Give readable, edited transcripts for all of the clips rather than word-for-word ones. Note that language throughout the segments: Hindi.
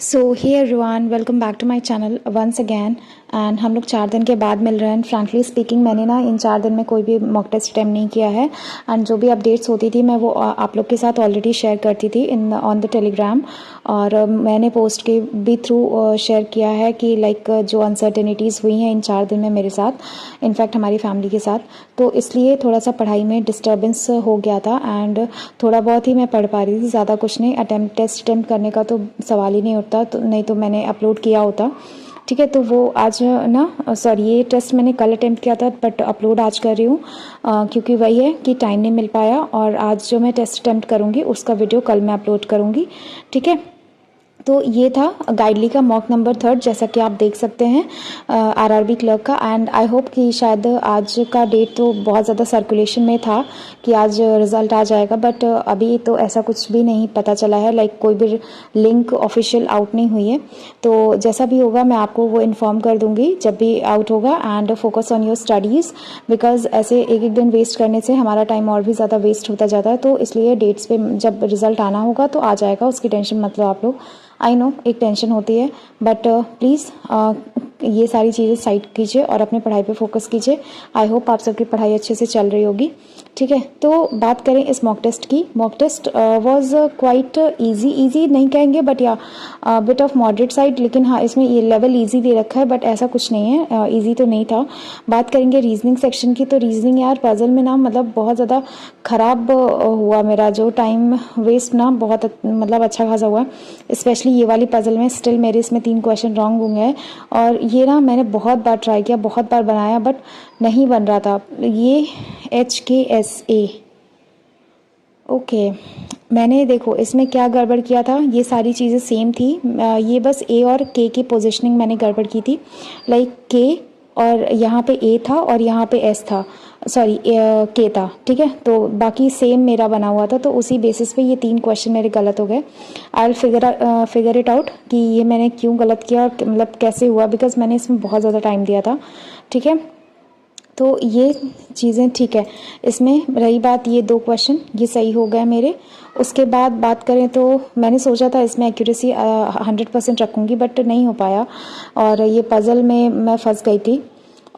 So hey everyone, welcome back to my channel once again. And हम लोग 4 दिन के बाद मिल रहे हैं। फ्रैंकली स्पीकिंग, मैंने ना इन 4 दिन में कोई भी मॉक टेस्ट अटेम्प्ट नहीं किया है। एंड जो भी अपडेट्स होती थी मैं वो आप लोग के साथ ऑलरेडी शेयर करती थी इन ऑन द टेलीग्राम। और मैंने पोस्ट के भी थ्रू शेयर किया है कि लाइक जो अनसर्टेनिटीज़ हुई हैं इन 4 दिन में मेरे साथ, इनफैक्ट हमारी फैमिली के साथ, तो इसलिए थोड़ा सा पढ़ाई में डिस्टर्बेंस हो गया था। एंड थोड़ा बहुत ही मैं पढ़ पा रही थी, ज़्यादा कुछ नहीं। टेस्ट अटेम्प्ट करने का तो सवाल ही नहीं उठता, तो नहीं तो मैंने अपलोड किया होता। ठीक है, तो वो आज ना सॉरी, ये टेस्ट मैंने कल अटेम्प्ट किया था बट अपलोड आज कर रही हूँ क्योंकि वही है कि टाइम नहीं मिल पाया। और आज जो मैं टेस्ट अटेम्प्ट करूँगी उसका वीडियो कल मैं अपलोड करूँगी। ठीक है, तो ये था गाइडली का मॉक नंबर 3 जैसा कि आप देख सकते हैं आरआरबी क्लर्क का। एंड आई होप कि शायद आज का डेट तो बहुत ज़्यादा सर्कुलेशन में था कि आज रिज़ल्ट आ जाएगा, बट अभी तो ऐसा कुछ भी नहीं पता चला है। लाइक कोई भी लिंक ऑफिशियल आउट नहीं हुई है। तो जैसा भी होगा मैं आपको वो इन्फॉर्म कर दूंगी जब भी आउट होगा। And focus on your studies, because ऐसे एक एक दिन वेस्ट करने से हमारा टाइम और भी ज़्यादा वेस्ट होता जाता है। तो इसलिए डेट्स पे जब रिज़ल्ट आना होगा तो आ जाएगा, उसकी टेंशन मत लो आप लोग। आई नो एक टेंशन होती है, बट प्लीज़ ये सारी चीज़ें साइड कीजिए और अपने पढ़ाई पे फोकस कीजिए। आई होप आप सबकी पढ़ाई अच्छे से चल रही होगी। ठीक है, तो बात करें इस मॉक टेस्ट की। Mock test was quite easy नहीं कहेंगे, बट या बिट ऑफ मॉडरेट साइड। लेकिन हाँ, इसमें ये लेवल इजी दे रखा है, बट ऐसा कुछ नहीं है, इजी तो नहीं था। बात करेंगे रीजनिंग सेक्शन की, तो रीजनिंग यार पजल में ना मतलब बहुत ज़्यादा ख़राब हुआ मेरा जो टाइम वेस्ट ना, बहुत मतलब अच्छा खासा हुआ। स्पेशली ये वाली पजल में स्टिल मेरे इसमें 3 क्वेश्चन रॉन्ग हुए हैं। और ये ना मैंने बहुत बार ट्राई किया, बहुत बार बनाया, बट नहीं बन रहा था। ये HKSA, ओके। मैंने देखो इसमें क्या गड़बड़ किया था, ये सारी चीज़ें सेम थी। ये बस A और K की पोजीशनिंग मैंने गड़बड़ की थी। लाइक K और यहाँ पे A था और यहाँ पे S था, सॉरी K था। ठीक है, तो बाकी सेम मेरा बना हुआ था, तो उसी बेसिस पे ये 3 क्वेश्चन मेरे गलत हो गए। आई फिगर इट आउट कि ये मैंने क्यों गलत किया और मतलब कैसे हुआ, बिकॉज मैंने इसमें बहुत ज़्यादा टाइम दिया था। ठीक है, तो ये चीज़ें ठीक है। इसमें रही बात, ये 2 क्वेश्चन ये सही हो गए मेरे। उसके बाद बात करें तो मैंने सोचा था इसमें एक्यूरेसी 100% रखूँगी, बट नहीं हो पाया और ये पज़ल में मैं फंस गई थी।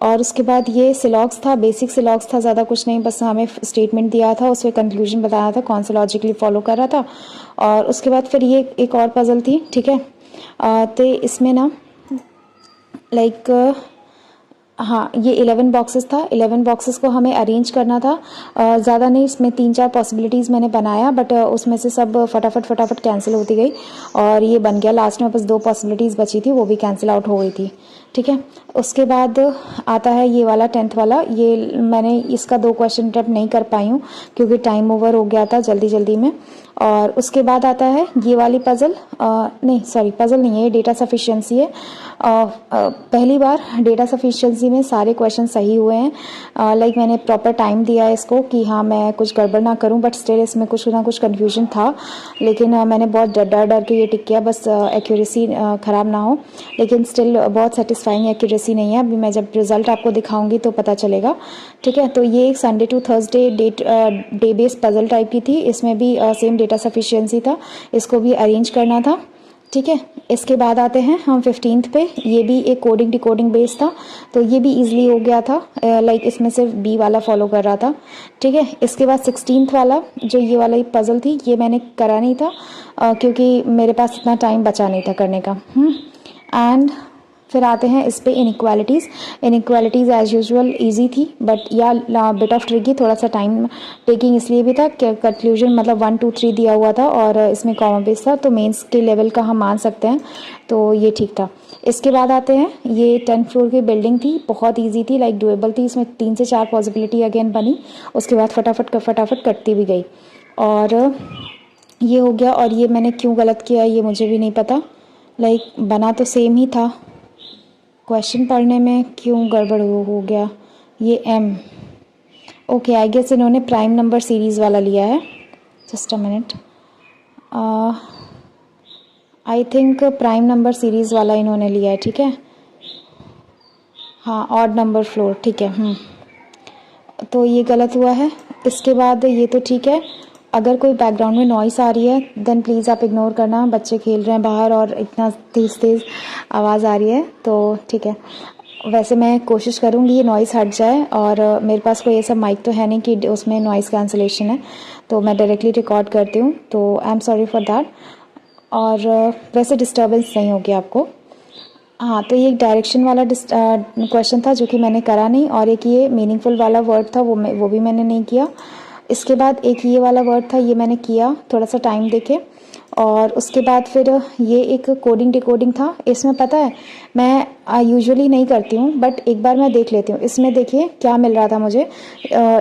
और उसके बाद ये सिलॉग्स था, बेसिक सिलॉग्स था, ज़्यादा कुछ नहीं, बस हमें स्टेटमेंट दिया था, उसमें कंक्लूजन बताया था, कौन सा लॉजिकली फॉलो कर रहा था। और उसके बाद फिर ये एक और पज़ल थी। ठीक है, तो इसमें ना लाइक हाँ, ये 11 बॉक्सेस था। 11 बॉक्सेस को हमें अरेंज करना था। ज़्यादा नहीं, इसमें 3-4 पॉसिबिलिटीज़ मैंने बनाया, बट उसमें से सब फटाफट कैंसिल होती गई और ये बन गया। लास्ट में बस 2 पॉसिबिलिटीज़ बची थी, वो भी कैंसिल आउट हो गई थी। ठीक है, उसके बाद आता है ये वाला 10th वाला। ये मैंने इसका 2 क्वेश्चन अटेम्प्ट नहीं कर पाई हूँ क्योंकि टाइम ओवर हो गया था जल्दी में। और उसके बाद आता है ये वाली पज़ल, नहीं सॉरी पज़ल नहीं है, ये डेटा सफिशिएंसी है। पहली बार डेटा सफिशिएंसी में सारे क्वेश्चन सही हुए हैं। लाइक मैंने प्रॉपर टाइम दिया है इसको कि हाँ मैं कुछ गड़बड़ ना करूं, बट स्टिल इसमें कुछ ना कुछ कन्फ्यूजन था। लेकिन मैंने बहुत डर के ये टिक किया, बस एक्यूरेसी ख़राब ना हो। लेकिन स्टिल बहुत सेटिस्फाइंग एक्यूरेसी नहीं है। अभी मैं जब रिज़ल्ट आपको दिखाऊंगी तो पता चलेगा। ठीक है, तो ये एक Sunday to Thursday day based puzzle type की थी। इसमें भी सेम डेटा सफिशिएंसी था, इसको भी अरेंज करना था। ठीक है, इसके बाद आते हैं हम 15th पे। ये भी एक कोडिंग डिकोडिंग बेस था, तो ये भी इजीली हो गया था। लाइक इसमें सिर्फ B वाला फॉलो कर रहा था। ठीक है, इसके बाद 16th वाला जो ये वाला पज़ल थी, ये मैंने करा नहीं था क्योंकि मेरे पास इतना टाइम बचा नहीं था करने का। एंड फिर आते हैं इस पे इनइक्वालिटीज़ एज यूजुअल इजी थी, बट या बिट ऑफ ट्रिकी, थोड़ा सा टाइम टेकिंग इसलिए भी था कि कंक्लूजन मतलब 1 2 3 दिया हुआ था और इसमें कॉमा बेस था, तो मेंस के लेवल का हम मान सकते हैं, तो ये ठीक था। इसके बाद आते हैं ये 10th फ्लोर की बिल्डिंग थी, बहुत ईजी थी, लाइक डुएबल थी। इसमें 3 से 4 पॉसिबिलिटी अगेन बनी, उसके बाद फटाफट कटती भी गई और ये हो गया। और ये मैंने क्यों गलत किया ये मुझे भी नहीं पता, लाइक बना तो सेम ही था, क्वेश्चन पढ़ने में क्यों गड़बड़ हो गया। ये M, ओके, आई गेस इन्होंने प्राइम नंबर सीरीज़ वाला लिया है। Just a minute, I think prime number series वाला इन्होंने लिया है। ठीक है, हाँ, ऑड नंबर फ्लोर। ठीक है, तो ये गलत हुआ है। इसके बाद ये तो ठीक है, अगर कोई बैकग्राउंड में नॉइस आ रही है देन प्लीज़ आप इग्नोर करना, बच्चे खेल रहे हैं बाहर और इतना तेज़ तेज़ आवाज़ आ रही है, तो ठीक है। वैसे मैं कोशिश करूँगी ये नॉइस हट जाए, और मेरे पास कोई ऐसा माइक तो है नहीं कि उसमें नॉइस कैंसलेशन है, तो मैं डायरेक्टली रिकॉर्ड करती हूँ, तो I am sorry for that. और वैसे डिस्टर्बेंस नहीं होगी आपको। हाँ, तो ये एक डायरेक्शन वाला क्वेश्चन था जो कि मैंने करा नहीं, और एक ये मीनिंगफुल वाला वर्ड था वो भी मैंने नहीं किया। इसके बाद एक ये वाला वर्ड था, ये मैंने किया थोड़ा सा टाइम देके। और उसके बाद फिर ये एक कोडिंग डिकोडिंग था। इसमें पता है मैं यूजुअली नहीं करती हूँ, बट एक बार मैं देख लेती हूँ। इसमें देखिए क्या मिल रहा था मुझे।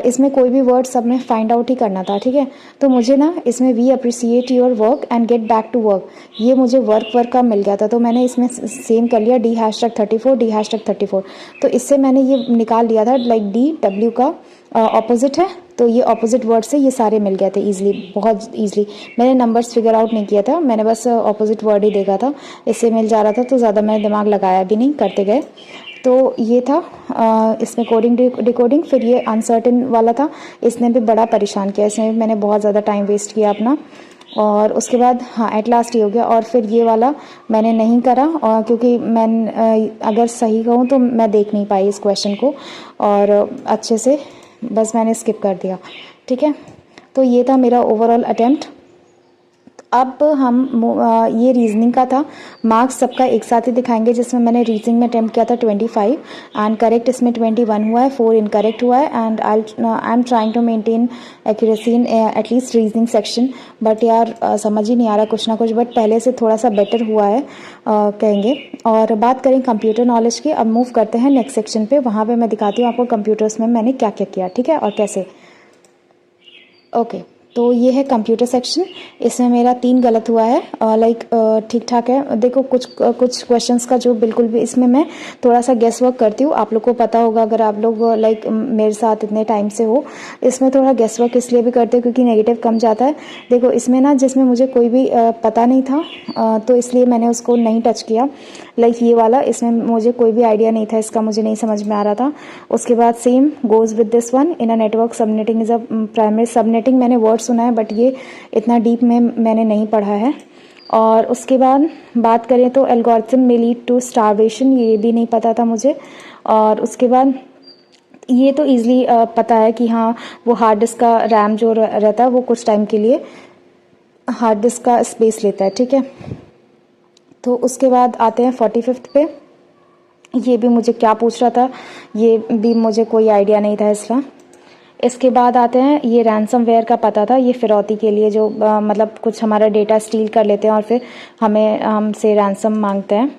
इसमें कोई भी वर्ड सब में फाइंड आउट ही करना था, ठीक है। तो मुझे ना इसमें we appreciate your work and get back to work, ये मुझे वर्क का मिल गया था, तो मैंने इसमें सेम कर लिया D#34 तो इससे मैंने ये निकाल लिया था, लाइक DW का ऑपोजिट है, तो ये ऑपोजिट वर्ड से ये सारे मिल गए थे इजीली, बहुत इजीली। मैंने नंबर्स फिगर आउट नहीं किया था, मैंने बस ऑपोजिट वर्ड ही देखा था, इससे मिल जा रहा था, तो ज़्यादा मैंने दिमाग लगाया भी नहीं, करते गए। तो ये था इसमें कोडिंग डिकोडिंग। फिर ये अनसर्टेन वाला था, इसने भी बड़ा परेशान किया, इसमें भी मैंने बहुत ज़्यादा टाइम वेस्ट किया अपना। और उसके बाद हाँ एट लास्ट ये हो गया। और फिर ये वाला मैंने नहीं करा, और क्योंकि मैं अगर सही कहूँ तो मैं देख नहीं पाई इस क्वेश्चन को और अच्छे से, बस मैंने स्किप कर दिया, ठीक है। तो ये था मेरा ओवरऑल अटेम्प्ट। अब हम ये रीजनिंग का था, मार्क्स सबका एक साथ ही दिखाएंगे। जिसमें मैंने रीजनिंग में अटेम्प्ट किया था 25 एंड करेक्ट इसमें 21 हुआ है, 4 इनकरेक्ट हुआ है। And I am trying to maintain accuracy in at least reasoning section, but यार समझ ही नहीं आ रहा कुछ ना कुछ, बट पहले से थोड़ा सा बेटर हुआ है कहेंगे। और बात करें कंप्यूटर नॉलेज की, अब मूव करते हैं नेक्स्ट सेक्शन पे, वहाँ पे मैं दिखाती हूँ आपको कंप्यूटर्स में मैंने क्या क्या किया, ठीक है, और कैसे। ओके, तो ये है कंप्यूटर सेक्शन। इसमें मेरा 3 गलत हुआ है, लाइक ठीक ठाक है। देखो कुछ क्वेश्चंस का जो बिल्कुल भी, इसमें मैं थोड़ा सा गेस वर्क करती हूँ, आप लोग को पता होगा अगर आप लोग लाइक मेरे साथ इतने टाइम से हो। इसमें थोड़ा गेस वर्क इसलिए भी करते हो क्योंकि नेगेटिव कम जाता है। देखो इसमें ना, जिसमें मुझे कोई भी पता नहीं था, तो इसलिए मैंने उसको नहीं टच किया। लाइक ये वाला, इसमें मुझे कोई भी आइडिया नहीं था, इसका मुझे नहीं समझ में आ रहा था। उसके बाद same goes with this one, in a network subnetting is a primary subnetting, मैंने वर्ड सुना है बट ये इतना डीप में मैंने नहीं पढ़ा है। और उसके बाद बात करें तो एल्गोरिथम में लीड टू स्टारवेशन, ये भी नहीं पता था मुझे। और उसके बाद ये तो ईजिली पता है कि हाँ वो हार्ड डिस्क का रैम जो रहता है वो कुछ टाइम के लिए हार्ड डिस्क का स्पेस लेता है, ठीक है। तो उसके बाद आते हैं 45th पे। ये भी मुझे क्या पूछ रहा था, ये भी मुझे कोई आइडिया नहीं था इसका। इसके बाद आते हैं, ये रैंसमवेयर का पता था, ये फिरौती के लिए जो मतलब कुछ हमारा डेटा स्टील कर लेते हैं और फिर हमसे रैंसम मांगते हैं,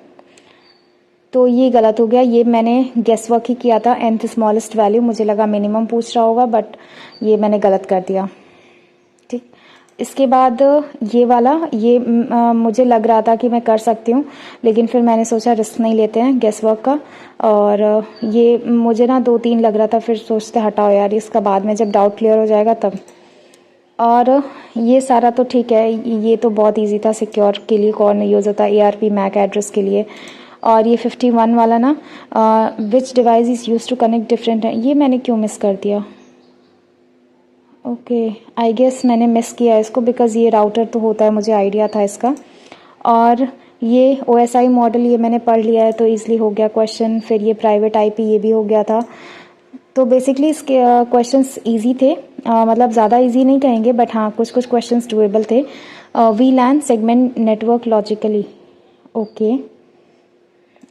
तो ये गलत हो गया। ये मैंने गेस वर्क ही किया था, nth स्मॉलेस्ट वैल्यू, मुझे लगा मिनिमम पूछ रहा होगा बट ये मैंने गलत कर दिया, ठीक। इसके बाद ये वाला, ये मुझे लग रहा था कि मैं कर सकती हूँ, लेकिन फिर मैंने सोचा रिस्क नहीं लेते हैं गेस वर्क का। और ये मुझे ना 2-3 लग रहा था, फिर सोचते हटाओ यार इसका, बाद में जब डाउट क्लियर हो जाएगा तब। और ये सारा तो ठीक है, ये तो बहुत इजी था, सिक्योर के लिए कौन यूज़ होता है, ARP मैक एड्रेस के लिए। और ये 51 वाला ना, which device is use to connect different है, ये मैंने क्यों मिस कर दिया। ओके, आई गेस मैंने मिस किया इसको, बिकॉज़ ये राउटर तो होता है, मुझे आइडिया था इसका। और ये OSI मॉडल, ये मैंने पढ़ लिया है तो ईजिली हो गया क्वेश्चन। फिर ये प्राइवेट IP, ये भी हो गया था। तो बेसिकली इसके क्वेश्चंस इजी थे, मतलब ज़्यादा इजी नहीं कहेंगे बट हाँ कुछ क्वेश्चंस डुएबल थे। VLAN segment network logically, okay.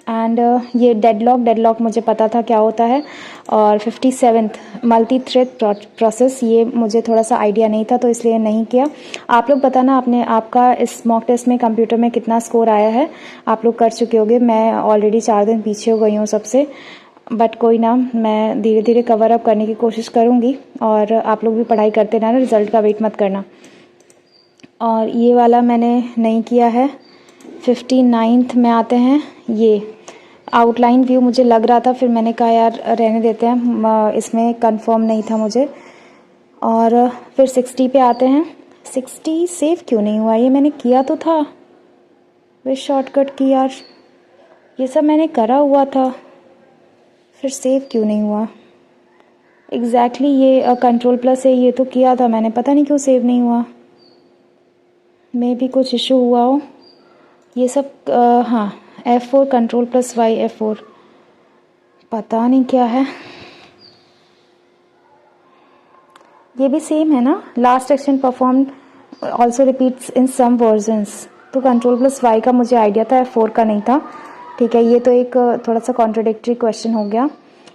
And ये डेडलॉक मुझे पता था क्या होता है। और 57th मल्टी थ्रेड प्रोसेस, ये मुझे थोड़ा सा आइडिया नहीं था तो इसलिए नहीं किया। आप लोग बताना आपका इस मॉक टेस्ट में कंप्यूटर में कितना स्कोर आया है, आप लोग कर चुके होगे। मैं ऑलरेडी 4 दिन पीछे हो गई हूँ सबसे, बट कोई ना, मैं धीरे धीरे कवर अप करने की कोशिश करूँगी। और आप लोग भी पढ़ाई करते रहना, रिजल्ट का वेट मत करना। और ये वाला मैंने नहीं किया है। 59th में आते हैं, ये आउटलाइन व्यू मुझे लग रहा था, फिर मैंने कहा यार रहने देते हैं, इसमें कंफर्म नहीं था मुझे। और फिर 60 पे आते हैं। 60 सेव क्यों नहीं हुआ, ये मैंने किया तो था वे शॉर्टकट की यार, ये सब मैंने करा हुआ था, फिर सेव क्यों नहीं हुआ। एग्जैक्टली ये कंट्रोल प्लस है, ये तो किया था मैंने, पता नहीं क्यों सेव नहीं हुआ, मे भी कुछ इशू हुआ हो। ये सब हाँ F4 control plus Y F4, पता नहीं क्या है। ये भी सेम है ना, last action performed also repeats in some versions, तो कंट्रोल प्लस वाई का मुझे आइडिया था, F4 का नहीं था। ठीक है, ये तो एक थोड़ा सा कॉन्ट्रोडिक्टरी क्वेश्चन हो गया,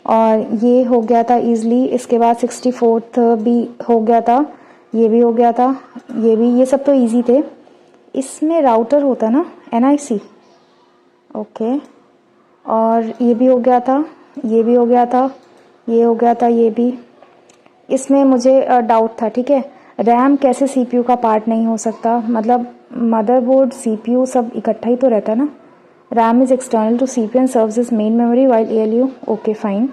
और ये हो गया था ईजिली। इसके बाद 64th भी हो गया था, ये भी हो गया था, ये भी, ये सब तो इजी थे। इसमें राउटर होता ना NIC, ओके, और ये भी हो गया था, ये भी हो गया था, ये हो गया था, ये भी। इसमें मुझे डाउट था, ठीक है, रैम कैसे CPU का पार्ट नहीं हो सकता, मतलब मदरबोर्ड CPU सब इकट्ठा ही तो रहता है ना। RAM is external to CPU and serves as main memory while ALU, okay fine,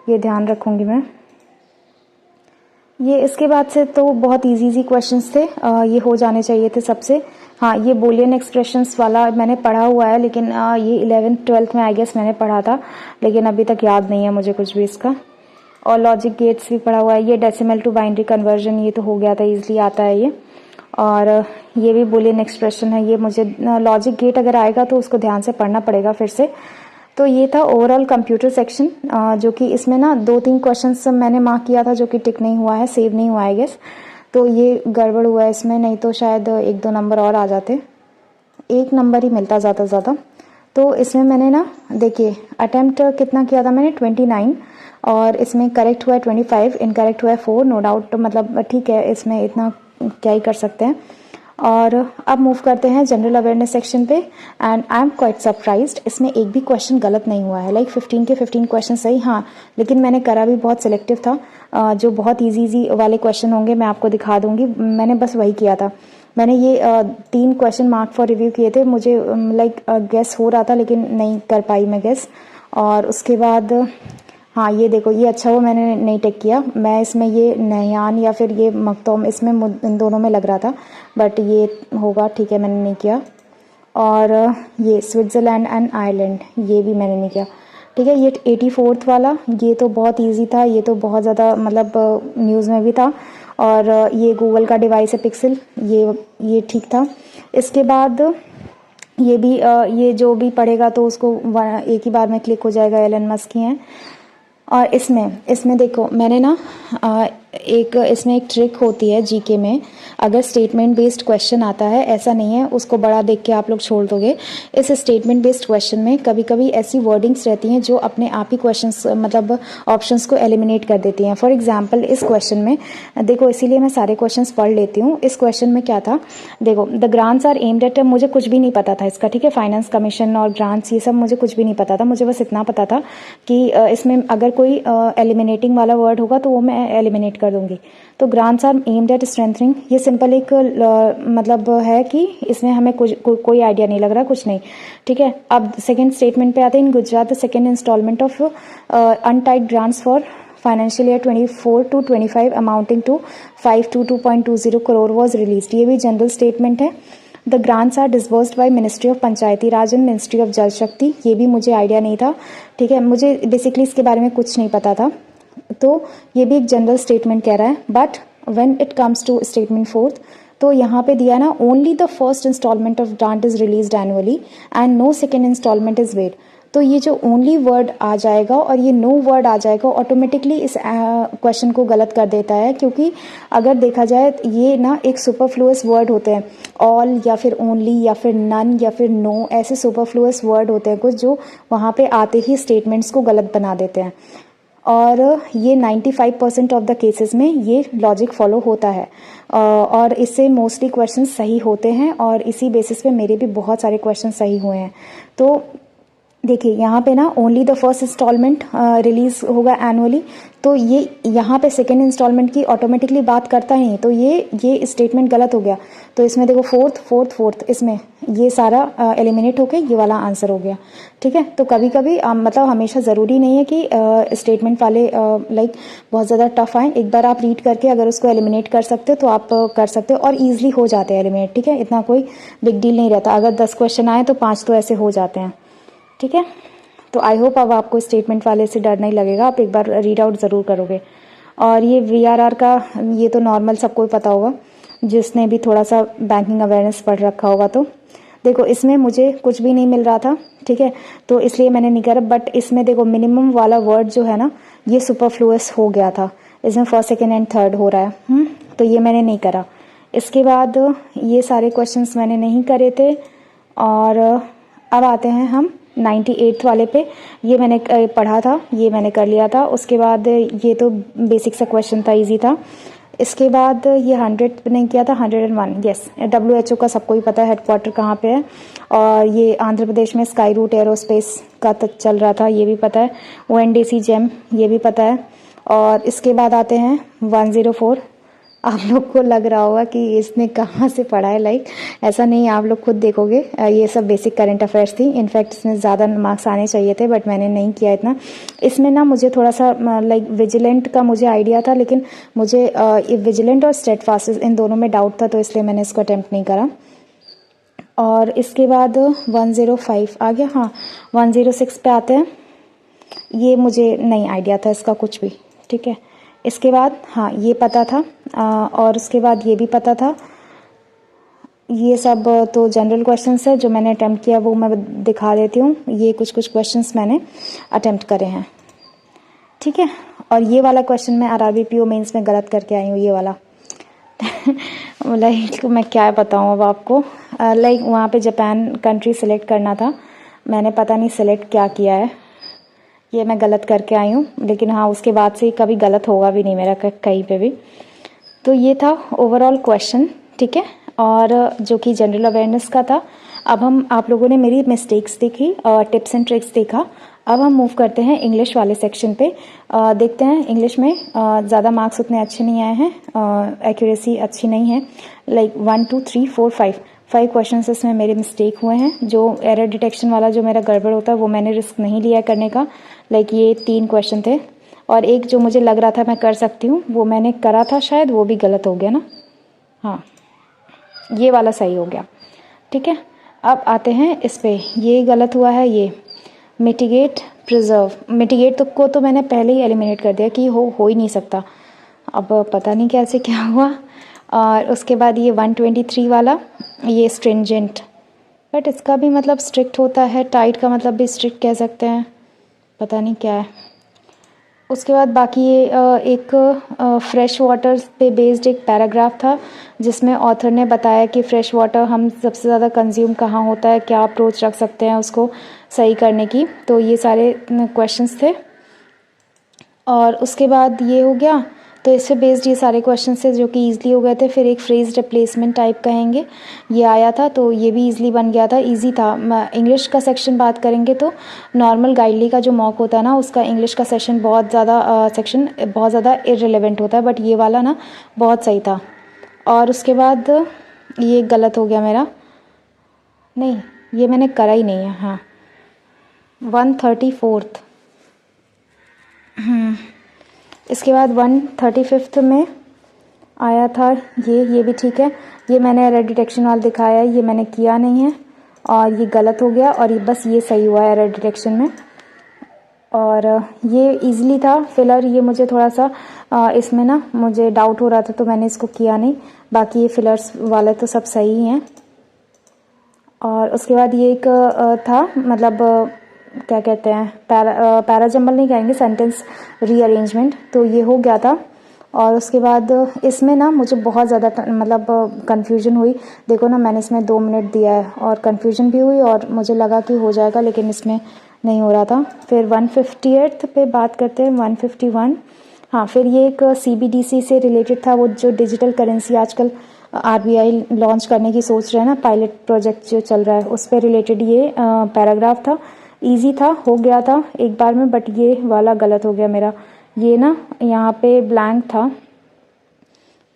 ये ध्यान रखूँगी मैं। ये इसके बाद से तो बहुत इजी क्वेश्चंस थे, ये हो जाने चाहिए थे सबसे। हाँ, ये बूलियन एक्सप्रेशंस वाला मैंने पढ़ा हुआ है, लेकिन ये 11th-12th में आई गेस मैंने पढ़ा था, लेकिन अभी तक याद नहीं है मुझे कुछ भी इसका। और लॉजिक गेट्स भी पढ़ा हुआ है, ये डेसिमल टू बाइनरी कन्वर्जन, ये तो हो गया था, इजीली आता है ये। और ये भी बूलियन एक्सप्रेशन है, ये मुझे लॉजिक गेट अगर आएगा तो उसको ध्यान से पढ़ना पड़ेगा फिर से। तो ये था ओवरऑल कंप्यूटर सेक्शन, जो कि इसमें ना 2-3 क्वेश्चंस मैंने मार्क किया था जो कि टिक नहीं हुआ है, सेव नहीं हुआ है गेस, तो ये गड़बड़ हुआ है इसमें, नहीं तो शायद 1-2 नंबर और आ जाते, 1 नंबर ही मिलता ज़्यादा से ज़्यादा। तो इसमें मैंने ना देखिए अटेम्प्ट कितना किया था मैंने, 29, और इसमें करेक्ट हुआ है 25, इनकरेक्ट हुआ है 4, नो डाउट, मतलब ठीक है, इसमें इतना क्या ही कर सकते हैं। और अब मूव करते हैं जनरल अवेयरनेस सेक्शन पे, and I am quite surprised, इसमें एक भी क्वेश्चन गलत नहीं हुआ है, लाइक 15 के 15 क्वेश्चन सही, हाँ, लेकिन मैंने करा भी बहुत सिलेक्टिव था। जो बहुत इजी वाले क्वेश्चन होंगे मैं आपको दिखा दूंगी, मैंने बस वही किया था। मैंने ये 3 क्वेश्चन मार्क फॉर रिव्यू किए थे, मुझे लाइक गेस हो रहा था लेकिन नहीं कर पाई मैं गेस। और उसके बाद हाँ, ये देखो, ये अच्छा हुआ मैंने नहीं टेक किया, मैं इसमें ये नयान या फिर ये मखतौम, इसमें इन दोनों में लग रहा था, बट ये होगा, ठीक है, मैंने नहीं किया। और ये स्विट्ज़रलैंड एंड आयरलैंड, ये भी मैंने नहीं किया। ठीक है, ये 84th वाला, ये तो बहुत इजी था, ये तो बहुत ज़्यादा मतलब न्यूज़ में भी था। और ये गूगल का डिवाइस है पिक्सल, ये ठीक था। इसके बाद ये भी ये जो भी पढ़ेगा तो उसको एक ही बार में क्लिक हो जाएगा, एलन मस्क ही हैं। और इसमें देखो मैंने ना इसमें एक ट्रिक होती है जीके में, अगर स्टेटमेंट बेस्ड क्वेश्चन आता है, ऐसा नहीं है उसको बड़ा देख के आप लोग छोड़ दोगे, इस स्टेटमेंट बेस्ड क्वेश्चन में कभी कभी ऐसी वर्डिंग्स रहती हैं जो अपने आप ही क्वेश्चंस मतलब ऑप्शंस को एलिमिनेट कर देती हैं। फॉर एग्जांपल इस क्वेश्चन में देखो, इसीलिए मैं सारे क्वेश्चंस पढ़ लेती हूँ। इस क्वेश्चन में क्या था, देखो, the grants are aimed at, मुझे कुछ भी नहीं पता था इसका, ठीक है, फाइनेंस कमीशन और ग्रांट्स ये सब मुझे कुछ भी नहीं पता था, मुझे बस इतना पता था कि इसमें अगर कोई एलिमिनेटिंग वाला वर्ड होगा तो वो मैं एलिमिनेट कर दूंगी। तो grants are aimed at strengthening, ये सिंपल एक मतलब है कि इसमें हमें कोई आइडिया नहीं लग रहा, कुछ नहीं, ठीक है। अब सेकेंड स्टेटमेंट पे आते हैं, in Gujarat the second instalment of untied grants for financial year 24 to 25 amounting to 522.20 crore was release, ये भी जनरल स्टेटमेंट है। The grants are disbursed by ministry of panchayati raj and ministry of jal shakti, ये भी मुझे आइडिया नहीं था, ठीक है, मुझे बेसिकली इसके बारे में कुछ नहीं पता था। तो ये भी एक जनरल स्टेटमेंट कह रहा है, but when it comes to statement 4th, तो यहाँ पे दिया ना, only the first instalment of grant is released annually and no second instalment is wade. तो ये जो ओनली वर्ड आ जाएगा और ये नो वर्ड आ जाएगा, ऑटोमेटिकली इस क्वेश्चन को गलत कर देता है, क्योंकि अगर देखा जाए ये ना एक सुपरफ्लुअस वर्ड होते हैं, ऑल या फिर ओनली या फिर नन या फिर नो, ऐसे सुपरफ्लुअस वर्ड होते हैं कुछ जो वहाँ पे आते ही स्टेटमेंट्स को गलत बना देते हैं। और ये 95% ऑफ द केसेस में ये लॉजिक फॉलो होता है, और इससे मोस्टली क्वेश्चन सही होते हैं, और इसी बेसिस पे मेरे भी बहुत सारे क्वेश्चन सही हुए हैं। तो देखिए यहाँ पे ना only the first installment release होगा एनुअली, तो ये यहाँ पे सेकेंड इंस्टॉलमेंट की ऑटोमेटिकली बात करता ही नहीं, तो ये स्टेटमेंट गलत हो गया। तो इसमें देखो फोर्थ, इसमें ये सारा एलिमिनेट होके ये वाला आंसर हो गया, ठीक है। तो कभी कभी मतलब हमेशा ज़रूरी नहीं है कि स्टेटमेंट वाले लाइक बहुत ज़्यादा टफ आए, एक बार आप रीड करके अगर उसको एलिमिनेट कर सकते हो तो आप कर सकते हो, और ईजिली हो जाते हैं एलिमिनेट, ठीक है, इतना कोई बिग डील नहीं रहता। अगर 10 क्वेश्चन आए तो 5 तो ऐसे हो जाते हैं, ठीक है। तो आई होप अब आपको स्टेटमेंट वाले से डर नहीं लगेगा, आप एक बार रीड आउट ज़रूर करोगे। और ये VRR का, ये तो नॉर्मल सबको ही पता होगा जिसने भी थोड़ा सा बैंकिंग अवेयरनेस पढ़ रखा होगा। तो देखो इसमें मुझे कुछ भी नहीं मिल रहा था, ठीक है, तो इसलिए मैंने नहीं करा। बट इसमें देखो मिनिमम वाला वर्ड जो है ना, ये सुपरफ्लुअस हो गया था, इसमें फर्स्ट सेकेंड एंड थर्ड हो रहा है। तो ये मैंने नहीं करा। इसके बाद ये सारे क्वेश्चंस मैंने नहीं करे थे। और अब आते हैं हम 98 वाले पे। ये मैंने पढ़ा था, ये मैंने कर लिया था। उसके बाद ये तो बेसिक सा क्वेश्चन था, इजी था। इसके बाद ये 100 नहीं किया था, 101। यस, WHO का सबको ही पता है हेडक्वार्टर कहाँ पे है। और ये आंध्र प्रदेश में स्काई रूट एरोस्पेस का चल रहा था, ये भी पता है। ONDC जेम, ये भी पता है। और इसके बाद आते हैं 104। आप लोग को लग रहा होगा कि इसने कहाँ से पढ़ा है, लाइक ऐसा नहीं, आप लोग खुद देखोगे। ये सब बेसिक करंट अफेयर्स थी। इनफैक्ट इसमें ज़्यादा मार्क्स आने चाहिए थे, बट मैंने नहीं किया इतना। इसमें ना मुझे थोड़ा सा लाइक विजिलेंट का मुझे आइडिया था, लेकिन मुझे विजिलेंट और स्टेडफास्ट इन दोनों में डाउट था, तो इसलिए मैंने इसको अटैम्प्ट नहीं करा। और इसके बाद 105 आ गया। हाँ, 106 पे आते हैं। ये मुझे नहीं आइडिया था इसका कुछ भी, ठीक है। इसके बाद हाँ ये पता था, और उसके बाद ये भी पता था। ये सब तो जनरल क्वेश्चंस है जो मैंने अटेम्प्ट किया, वो मैं दिखा देती हूँ। ये कुछ क्वेश्चंस मैंने अटेम्प्ट करे हैं, ठीक है। और ये वाला क्वेश्चन मैं RRB PO मेंस में गलत करके आई हूँ, ये वाला। लाइक मैं क्या बताऊँ अब आपको। लाइक वहाँ पे जापान कंट्री सेलेक्ट करना था, मैंने पता नहीं सेलेक्ट क्या किया है, ये मैं गलत करके आई हूँ। लेकिन हाँ, उसके बाद से कभी गलत होगा भी नहीं मेरा कहीं पे भी। तो ये था ओवरऑल क्वेश्चन, ठीक है, और जो कि जनरल अवेयरनेस का था। अब हम, आप लोगों ने मेरी मिस्टेक्स देखी और टिप्स एंड ट्रिक्स देखा। अब हम मूव करते हैं इंग्लिश वाले सेक्शन पे। देखते हैं इंग्लिश में ज़्यादा मार्क्स उतने अच्छे नहीं आए हैं, एक्यूरेसी अच्छी नहीं है। लाइक 1 2 3 4 5 क्वेश्चन इसमें मेरे मिस्टेक हुए हैं। जो एरर डिटेक्शन वाला जो मेरा गड़बड़ होता है वो मैंने रिस्क नहीं लिया करने का। लाइक ये 3 क्वेश्चन थे, और एक जो मुझे लग रहा था मैं कर सकती हूँ वो मैंने करा था, शायद वो भी गलत हो गया ना। हाँ, ये वाला सही हो गया, ठीक है। अब आते हैं इस पे, ये गलत हुआ है। ये मिटिगेट प्रिजर्व, मिटिगेट को तो मैंने पहले ही एलिमिनेट कर दिया कि हो ही नहीं सकता। अब पता नहीं कैसे क्या हुआ। और उसके बाद ये 123 वाला, ये स्ट्रिंजेंट, बट इसका भी मतलब स्ट्रिक्ट होता है, टाइट का मतलब भी स्ट्रिक्ट कह सकते हैं, पता नहीं क्या है। उसके बाद बाकी ये एक फ्रेश वाटर पे बेस्ड एक पैराग्राफ था, जिसमें ऑथर ने बताया कि फ्रेश वाटर हम सबसे ज़्यादा कंज्यूम कहाँ होता है, क्या अप्रोच रख सकते हैं उसको सही करने की। तो ये सारे क्वेश्चंस थे। और उसके बाद ये हो गया, तो इससे बेस्ड ये सारे क्वेश्चन थे जो कि ईजिली हो गए थे। फिर एक फ्रेज रिप्लेसमेंट टाइप कहेंगे, ये आया था, तो ये भी ईजिली बन गया था, ईजी था। इंग्लिश का सेक्शन बात करेंगे तो नॉर्मल गाइडली का जो मॉक होता है ना, उसका इंग्लिश का सेशन बहुत ज़्यादा इररिलेवेंट होता है, बट ये वाला ना बहुत सही था। और उसके बाद ये गलत हो गया मेरा, नहीं ये मैंने करा ही नहीं है। हाँ, 134th। इसके बाद 135th में आया था ये भी ठीक है। ये मैंने एरर डिटेक्शन वाला दिखाया है, ये मैंने किया नहीं है, और ये गलत हो गया, और ये बस ये सही हुआ है एरर डिटेक्शन में। और ये इजीली था। फिलर ये मुझे थोड़ा सा इसमें ना मुझे डाउट हो रहा था, तो मैंने इसको किया नहीं। बाकी ये फिलर्स वाले तो सब सही हैं। और उसके बाद ये एक था, मतलब क्या कहते हैं, पैरा जंबल नहीं कहेंगे, सेंटेंस रीअरेंजमेंट, तो ये हो गया था। और उसके बाद इसमें ना मुझे बहुत ज़्यादा मतलब कन्फ्यूजन हुई। देखो ना, मैंने इसमें 2 मिनट दिया है, और कन्फ्यूजन भी हुई, और मुझे लगा कि हो जाएगा, लेकिन इसमें नहीं हो रहा था। फिर 158 पे बात करते हैं, 151। हाँ, फिर ये एक CBDC से रिलेटेड था, वो जो डिजिटल करेंसी आजकल RBI लॉन्च करने की सोच रहे हैं ना, पायलट प्रोजेक्ट जो चल रहा है, उस पर रिलेटेड ये पैराग्राफ था। इजी था, हो गया था एक बार में, बट ये वाला गलत हो गया मेरा। ये ना यहाँ पे ब्लैंक था,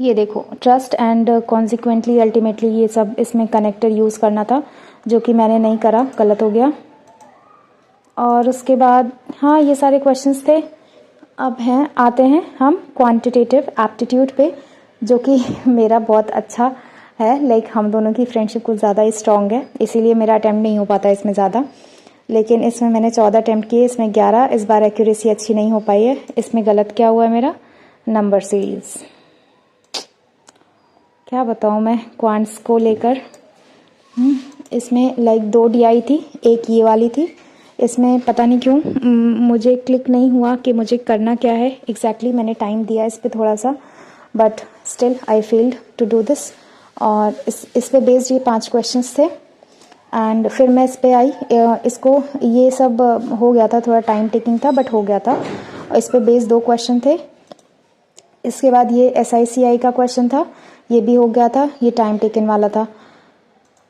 ये देखो, ट्रस्ट एंड कॉन्सिक्वेंटली अल्टीमेटली, ये सब इसमें कनेक्टर यूज़ करना था, जो कि मैंने नहीं करा, गलत हो गया। और उसके बाद हाँ, ये सारे क्वेश्चंस थे। अब आते हैं हम क्वांटिटेटिव एप्टीट्यूड पे, जो कि मेरा बहुत अच्छा है। लाइक हम दोनों की फ्रेंडशिप कुछ ज़्यादा ही स्ट्रॉन्ग है, इसीलिए मेरा अटैम्प्ट नहीं हो पाता इसमें ज़्यादा। लेकिन इसमें मैंने 14 अटैम्प्ट किए, इसमें 11। इस बार एक्यूरेसी अच्छी नहीं हो पाई है। इसमें गलत क्या हुआ है मेरा, नंबर सीरीज। क्या बताऊँ मैं क्वांट्स को लेकर। इसमें लाइक 2 DI थी, एक ये वाली थी। इसमें पता नहीं क्यों मुझे क्लिक नहीं हुआ कि मुझे करना क्या है एग्जैक्टली। मैंने टाइम दिया इस पर थोड़ा सा, but still I failed to do this. और इस पे बेस्ड ये 5 क्वेश्चंस थे एंड फिर मैं इस पे आई। इसको ये सब हो गया था, थोड़ा टाइम टेकिंग था बट हो गया था। इस पे बेस्ड 2 क्वेश्चन थे। इसके बाद ये SICI का क्वेश्चन था, ये भी हो गया था, ये टाइम टेकन वाला था।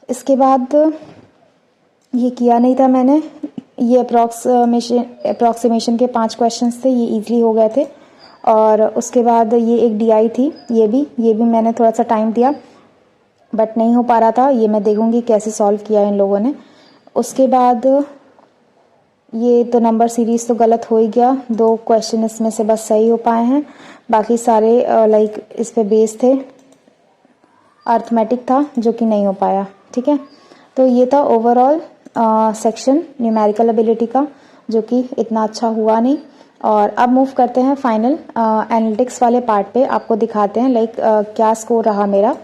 इसके बाद ये किया नहीं था मैंने, ये अप्रॉक्सीमेशन के 5 क्वेश्चंस थे, ये इजीली हो गए थे। और उसके बाद ये एक DI थी, ये भी मैंने थोड़ा सा टाइम दिया बट नहीं हो पा रहा था। ये मैं देखूंगी कैसे सॉल्व किया इन लोगों ने। उसके बाद ये तो नंबर सीरीज तो गलत हो ही गया, 2 क्वेश्चन इसमें से बस सही हो पाए हैं, बाकी सारे लाइक इस पे बेस थे। अर्थमेटिक था जो कि नहीं हो पाया। ठीक है, तो ये था ओवरऑल सेक्शन न्यूमेरिकल एबिलिटी का, जो कि इतना अच्छा हुआ नहीं। और अब मूव करते हैं फाइनल एनालिटिक्स वाले पार्ट पे, आपको दिखाते हैं लाइक क्या स्कोर रहा मेरा।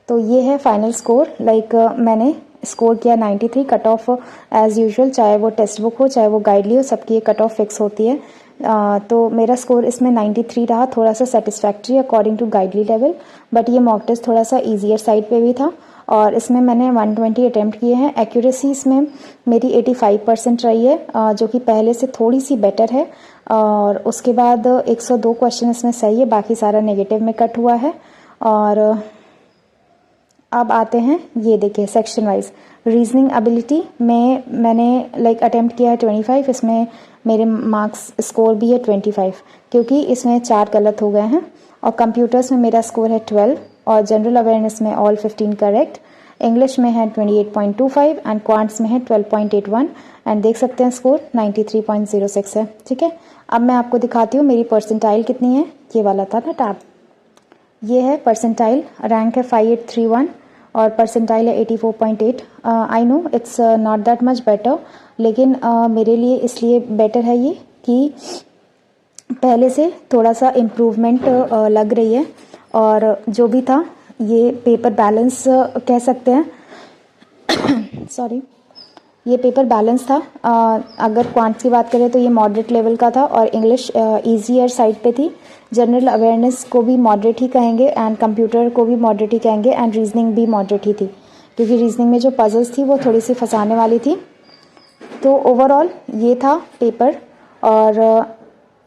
तो ये है फाइनल स्कोर। लाइक मैंने स्कोर किया 93, कट ऑफ एज यूजुअल, चाहे वो टेक्स्ट बुक हो चाहे वो गाइडली हो, सबकी ये कट ऑफ फिक्स होती है। तो मेरा स्कोर इसमें 93 रहा, थोड़ा सा satisfactory according to Guidely level, but ये मॉक टेस्ट थोड़ा सा ईजियर साइड पे भी था। और इसमें मैंने 120 अटैम्प्ट किए हैं। एक्यूरेसी इसमें मेरी 85% रही है, जो कि पहले से थोड़ी सी बेटर है। और उसके बाद 102 क्वेश्चन इसमें सही है, बाकी सारा नेगेटिव में कट हुआ है। और अब आते हैं, ये देखिए सेक्शन वाइज रीजनिंग एबिलिटी में मैंने लाइक अटेम्प्ट किया है 25, इसमें मेरे मार्क्स स्कोर भी है 25, क्योंकि इसमें 4 गलत हो गए हैं। और कंप्यूटर्स में मेरा स्कोर है 12 और जनरल अवेयरनेस में ऑल 15 करेक्ट। इंग्लिश में है 28.25 एंड क्वांट्स में है 12.81 एंड देख सकते हैं स्कोर 93.06 है। ठीक है, अब मैं आपको दिखाती हूँ मेरी परसेंटाइल कितनी है। ये वाला था ना टैब, ये है परसेंटाइल, रैंक है 5831 और परसेंटाइल है 84.8। I know it's not that much better, लेकिन मेरे लिए इसलिए बेटर है ये कि पहले से थोड़ा सा इम्प्रूवमेंट लग रही है। और जो भी था ये पेपर बैलेंस कह सकते हैं सॉरी, ये पेपर बैलेंस था। अगर क्वांट्स की बात करें तो ये मॉडरेट लेवल का था और इंग्लिश ईजियर साइड पे थी। जनरल अवेयरनेस को भी मॉडरेट ही कहेंगे एंड कंप्यूटर को भी मॉडरेट ही कहेंगे एंड रीजनिंग भी मॉडरेट ही थी, क्योंकि रीजनिंग में जो पजल्स थी वो थोड़ी सी फंसाने वाली थी। तो ओवरऑल ये था पेपर। और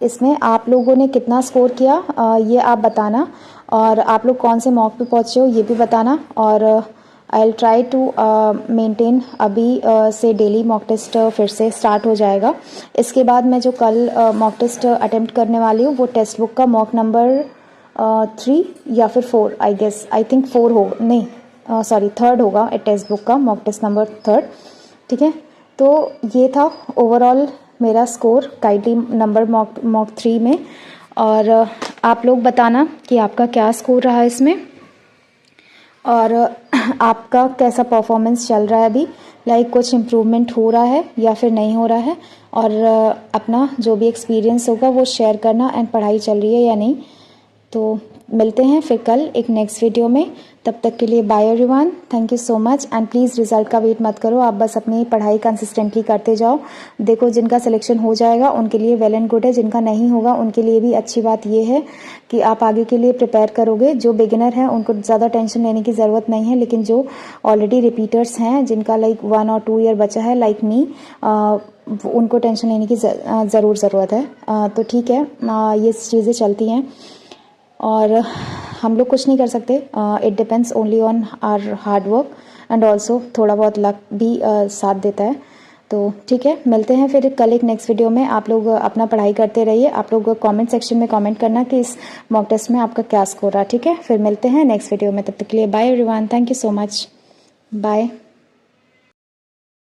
इसमें आप लोगों ने कितना स्कोर किया ये आप बताना, और आप लोग कौन से मॉक पे पहुँचे हो ये भी बताना। और I will try to maintain, अभी से डेली मॉक टेस्ट फिर से स्टार्ट हो जाएगा। इसके बाद मैं जो कल मॉक टेस्ट अटेम्प्ट करने वाली हूँ वो टेक्स्ट बुक का मॉक नंबर 3 या फिर 4, आई गेस, आई थिंक 4 हो, नहीं सॉरी 3rd होगा टेक्स्ट बुक का मॉक टेस्ट नंबर 3rd। ठीक है, तो ये था ओवरऑल मेरा स्कोर गाइडली नंबर मॉक 3 में। और आप लोग बताना कि आपका क्या स्कोर रहा इसमें और आपका कैसा परफॉर्मेंस चल रहा है अभी, लाइक कुछ इम्प्रूवमेंट हो रहा है या फिर नहीं हो रहा है। और अपना जो भी एक्सपीरियंस होगा वो शेयर करना एंड पढ़ाई चल रही है या नहीं। तो मिलते हैं फिर कल एक नेक्स्ट वीडियो में, तब तक के लिए bye everyone, thank you so much. And please result का वेट मत करो, आप बस अपनी पढ़ाई कंसिस्टेंटली करते जाओ। देखो जिनका सिलेक्शन हो जाएगा उनके लिए वेल एंड गुड है, जिनका नहीं होगा उनके लिए भी अच्छी बात ये है कि आप आगे के लिए प्रिपेयर करोगे। जो बिगिनर हैं उनको ज़्यादा टेंशन लेने की ज़रूरत नहीं है, लेकिन जो ऑलरेडी रिपीटर्स हैं जिनका लाइक 1 और 2 ईयर बचा है लाइक मी, उनको टेंशन लेने की ज़रूरत है। तो ठीक है, ये चीज़ें चलती हैं और हम लोग कुछ नहीं कर सकते। It depends only on our hard work and also थोड़ा बहुत लक भी साथ देता है। तो ठीक है, मिलते हैं फिर कल एक नेक्स्ट वीडियो में। आप लोग अपना पढ़ाई करते रहिए। आप लोग कमेंट सेक्शन में कमेंट करना कि इस मॉक टेस्ट में आपका क्या स्कोर रहा। ठीक है, फिर मिलते हैं नेक्स्ट वीडियो में, तब तक के लिए bye everyone, thank you so much, bye.